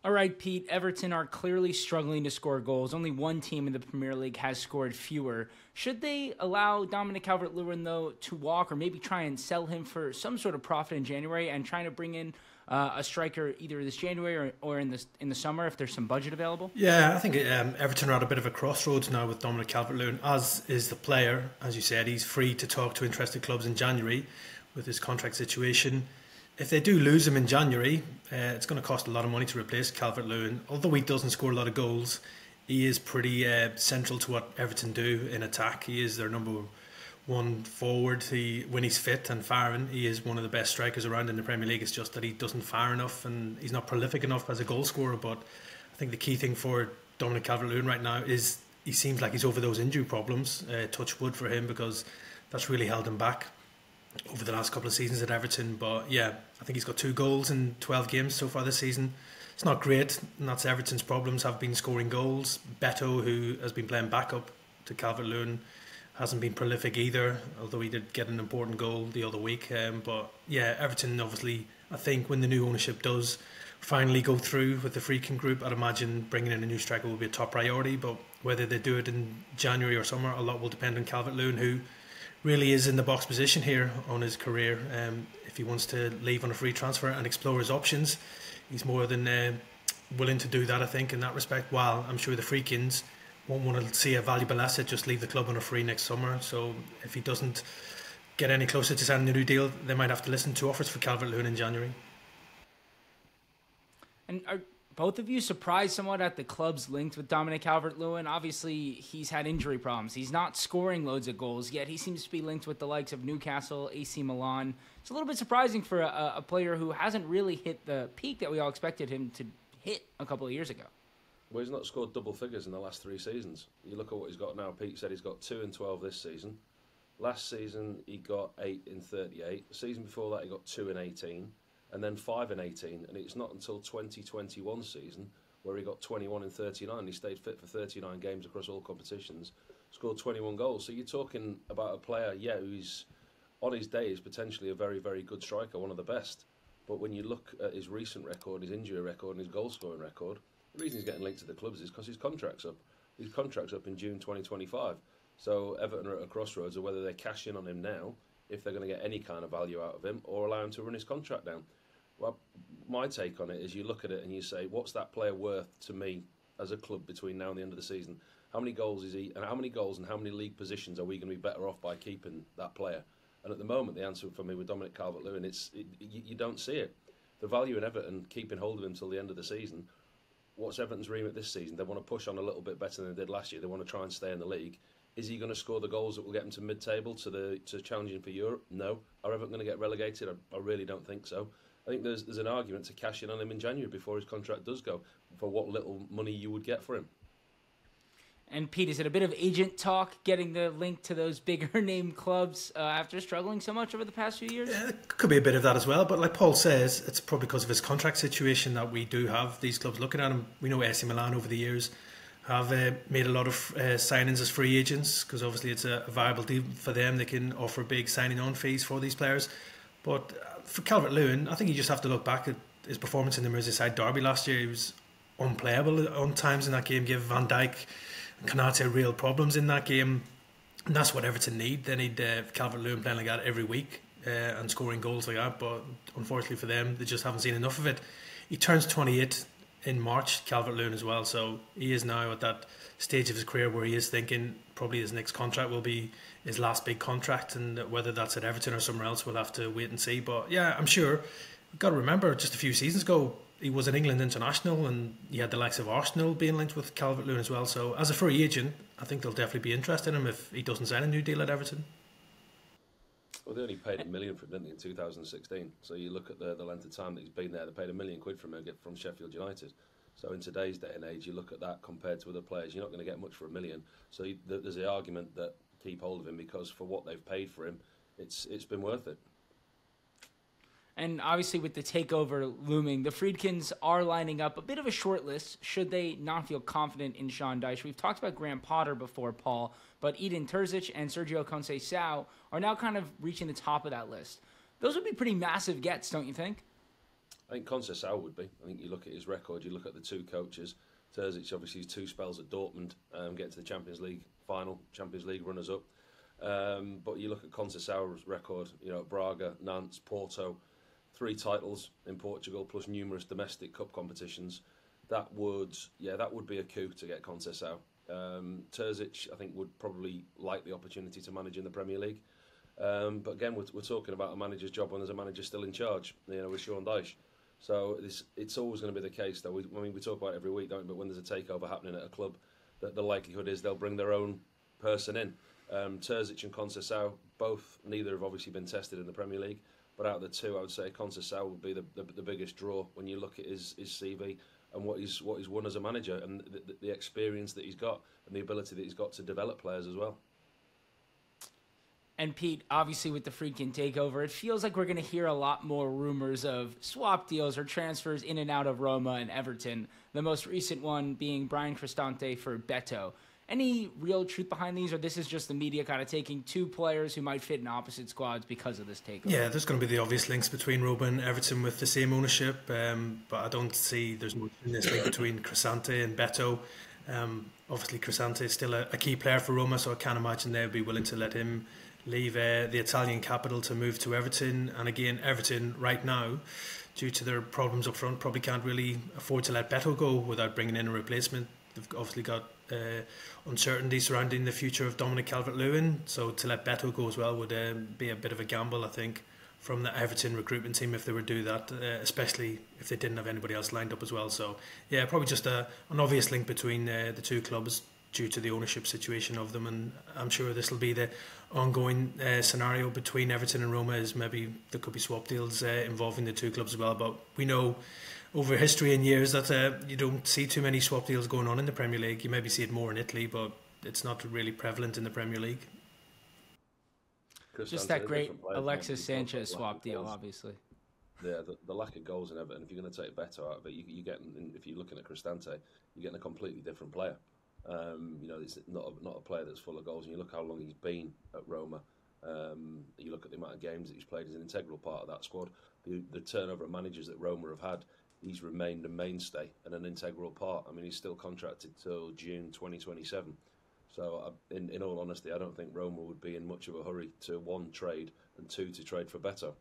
All right, Pete, Everton are clearly struggling to score goals. Only one team in the Premier League has scored fewer. Should they allow Dominic Calvert-Lewin, though, to walk or maybe try and sell him for some sort of profit in January and trying to bring in a striker either this January or in the summer if there's some budget available? Yeah, I think Everton are at a bit of a crossroads now with Dominic Calvert-Lewin, as is the player. As you said, he's free to talk to interested clubs in January with his contract situation. If they do lose him in January, it's going to cost a lot of money to replace Calvert-Lewin. Although he doesn't score a lot of goals, he is pretty central to what Everton do in attack. He is their number one forward. When he's fit and firing, he is one of the best strikers around in the Premier League. It's just that he doesn't fire enough and he's not prolific enough as a goal scorer. But I think the key thing for Dominic Calvert-Lewin right now is he seems like he's over those injury problems. Touch wood for him, because that's really held him back over the last couple of seasons at Everton. But yeah, I think he's got 2 goals in 12 games so far this season. It's not great, and that's Everton's problems, have been scoring goals. Beto, who has been playing backup to Calvert-Lewin, hasn't been prolific either, although he did get an important goal the other week. But yeah, Everton obviously, I think when the new ownership does finally go through with the Friedkin group, I'd imagine bringing in a new striker will be a top priority. But whether they do it in January or summer, a lot will depend on Calvert-Lewin, who really is in the box position here on his career. If he wants to leave on a free transfer and explore his options, he's more than willing to do that, I think, in that respect. While I'm sure the Friedkins won't want to see a valuable asset just leave the club on a free next summer. So if he doesn't get any closer to signing a new deal, they might have to listen to offers for Calvert-Lewin in January. And are both of you surprised somewhat at the club's linked with Dominic Calvert-Lewin? Obviously, he's had injury problems. He's not scoring loads of goals, yet he seems to be linked with the likes of Newcastle, AC Milan. It's a little bit surprising for a player who hasn't really hit the peak that we all expected him to hit a couple of years ago. Well, he's not scored double figures in the last 3 seasons. You look at what he's got now. Pete said he's got 2 in 12 this season. Last season, he got 8 in 38. The season before that, he got 2 in 18. And then 5 in 18, and it's not until 2021 season where he got 21 in 39. He stayed fit for 39 games across all competitions, scored 21 goals. So you're talking about a player, who's on his day is potentially a very, very good striker, one of the best. But when you look at his recent record, his injury record, and his goal-scoring record, the reason he's getting linked to the clubs is because his contract's up. His contract's up in June 2025. So Everton are at a crossroads of whether they cash in on him now, if they're going to get any kind of value out of him, or allow him to run his contract down. Well, my take on it is you look at it and you say, what's that player worth to me as a club between now and the end of the season? How many goals is he, and how many goals and how many league positions are we going to be better off by keeping that player? And at the moment, the answer for me with Dominic Calvert-Lewin, you don't see it. The value in Everton keeping hold of him till the end of the season. What's Everton's remit this season? They want to push on a little bit better than they did last year. They want to try and stay in the league. Is he going to score the goals that will get him to mid-table, to challenging for Europe? No. Are Everton going to get relegated? I really don't think so. I think there's an argument to cash in on him in January before his contract does go, for what little money you would get for him. And Pete, is it a bit of agent talk getting the link to those bigger name clubs after struggling so much over the past few years? Yeah, it could be a bit of that as well. But like Paul says, it's probably because of his contract situation that we do have these clubs looking at him. We know AC Milan over the years have made a lot of signings as free agents, because obviously it's a viable deal for them. They can offer big signing on fees for these players. But for Calvert-Lewin, I think you just have to look back at his performance in the Merseyside derby last year. He was unplayable on times in that game, gave Van Dijk and Konate real problems in that game. And that's what Everton need. They need Calvert-Lewin playing like that every week and scoring goals like that. But unfortunately for them, they just haven't seen enough of it. He turns 28 in March, Calvert-Lewin as well. So he is now at that stage of his career where he is thinking probably his next contract will be his last big contract, and whether that's at Everton or somewhere else, we'll have to wait and see. But yeah, I'm sure you've got to remember, just a few seasons ago, he was an England international, and you had the likes of Arsenal being linked with Calvert-Lewin as well. So as a free agent, I think they'll definitely be interested in him if he doesn't sign a new deal at Everton. Well, they only paid £1 million for him, didn't they, in 2016? So you look at the length of time that he's been there, they paid £1 million from him from Sheffield United. So in today's day and age, you look at that compared to other players, you're not going to get much for $1 million. So there's the argument that keep hold of him, because for what they've paid for him, it's been worth it. And obviously with the takeover looming, the Friedkins are lining up a bit of a short list should they not feel confident in Sean Dyche. We've talked about Graham Potter before, Paul, but Edin Terzic and Sergio Conceição are now kind of reaching the top of that list. Those would be pretty massive gets, don't you think? I think Conceição would be. I think you look at his record, you look at the two coaches. Terzic, obviously, 2 spells at Dortmund, getting to the Champions League final, Champions League runners-up. But you look at Conceição's record, at Braga, Nantes, Porto, 3 titles in Portugal, plus numerous domestic cup competitions. That would be a coup to get Conceição. Terzic, I think, would probably like the opportunity to manage in the Premier League. But again, we're talking about a manager's job when there's a manager still in charge, with Sean Dyche. So it's always going to be the case, though. We talk about it every week, don't we? But when there's a takeover happening at a club, that the likelihood is they'll bring their own person in. Terzic and Conceição, neither have obviously been tested in the Premier League, but out of the two, I would say Conceição would be the biggest draw when you look at his CV and what he's won as a manager, and the experience that he's got and the ability that he's got to develop players as well. And Pete, obviously with the Friedkin takeover, it feels like we're going to hear a lot more rumors of swap deals or transfers in and out of Roma and Everton. The most recent one being Brian Cristante for Beto. Any real truth behind these, or this is just the media kind of taking 2 players who might fit in opposite squads because of this takeover? Yeah, there's going to be the obvious links between Roma and Everton with the same ownership, but I don't see there's much in this link between Cristante and Beto. Obviously, Cristante is still a key player for Roma, so I can't imagine they would be willing to let him leave the Italian capital to move to Everton. And again, Everton right now, due to their problems up front, probably can't really afford to let Beto go without bringing in a replacement. They've obviously got uncertainty surrounding the future of Dominic Calvert-Lewin, so to let Beto go as well would be a bit of a gamble, I think, from the Everton recruitment team if they were to do that, especially if they didn't have anybody else lined up as well. So yeah, probably just an obvious link between the 2 clubs due to the ownership situation of them, and I'm sure this will be the ongoing scenario between Everton and Roma, is maybe there could be swap deals involving the 2 clubs as well. But we know over history and years that you don't see too many swap deals going on in the Premier League. You maybe see it more in Italy, but it's not really prevalent in the Premier League. Just that great Alexis Sanchez swap deal, obviously. Yeah, the lack of goals in Everton. If you're going to take Beto out of it, you get, if you're looking at Cristante, you're getting a completely different player. It's not a player that's full of goals. And you look how long he's been at Roma. You look at the amount of games that he's played. He's an integral part of that squad. The turnover of managers that Roma have had, he's remained a mainstay and an integral part. I mean, he's still contracted till June 2027. So, in all honesty, I don't think Roma would be in much of a hurry to 1, trade, and 2, to trade for Beto.